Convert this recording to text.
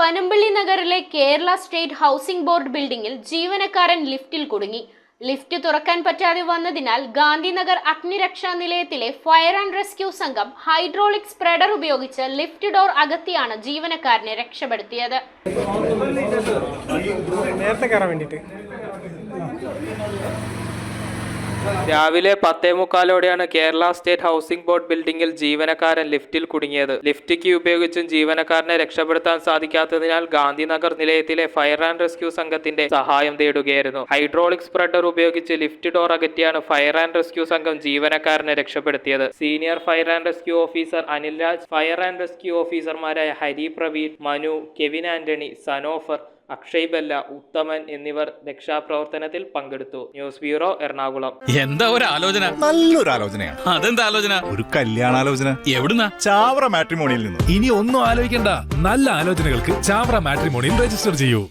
പനമ്പള്ളി നഗറിലെ Kerala state housing board ബിൽഡിംഗിൽ ജീവനക്കാരൻ ലിഫ്റ്റിൽ കുടുങ്ങി. ലിഫ്റ്റ് തുറക്കാൻ പറ്റാതെ വന്നതിനാൽ ഗാന്ധിനഗർ അഗ്നിരക്ഷാ നിലയത്തിലെ ഫയർ ആൻഡ് റെസ്ക്യൂ സംഘം ഹൈഡ്രോളിക് സ്പ്രെഡർ ഉപയോഗിച്ച് ലിഫ്റ്റ് ഡോർ അകത്തിയാണ് ജീവനക്കാരനെ രക്ഷപ്പെടുത്തിയത്. രാവിലെ 10:45 കേരള സ്റ്റേറ്റ് ഹൗസിംഗ് ബോർഡ് ബിൽഡിംഗിൽ ജീവനക്കാരൻ ലിഫ്റ്റിൽ കുടുങ്ങിയത്. ലിഫ്റ്റ് കീ ഉപയോഗിച്ചും ജീവനക്കാരനെ രക്ഷപ്പെടുത്താൻ സാധിക്കാത്തതിനാൽ ഗാന്ധിനഗർ നിലയത്തിലെ ഫയർ ആൻഡ് റെസ്ക്യൂ സംഘത്തിന്റെ സഹായം തേടുകയായിരുന്നു. ഹൈഡ്രോളിക് സ്പ്രെഡർ ഉപയോഗിച്ച് ലിഫ്റ്റ് ഡോർ അകറ്റിയാണ് ഫയർ ആൻഡ് റെസ്ക്യൂ സംഘം ജീവനക്കാരനെ രക്ഷപ്പെടുത്തിയത്. Senior fire and rescue officer Anil Raj, fire and rescue ഓഫീസർമാരായ ഹരി പ്രവീൺ, മനു, കെവിൻ ആന്റണി, സനോഫർ, അക്ഷയ് ബെല്ല, ഉത്തമൻ എന്നിവർ രക്ഷാപ്രവർത്തനത്തിൽ പങ്കെടുത്തു. News bureau, Ernakulam. എന്താ ഒരു ആലോചന? നല്ലൊരു ആലോചനയാണ്. അതെന്താ ആലോചന? ഒരു കല്യാണാലോചന. എവിടുന്നാ? ചാവറ മാട്രിമോണിയിൽ നിന്ന്. ഇനി ഒന്നും ആലോചിക്കണ്ട, നല്ല ആലോചനകൾക്ക് ചാവറ മാട്രിമോണിയിൽ രജിസ്റ്റർ ചെയ്യൂ.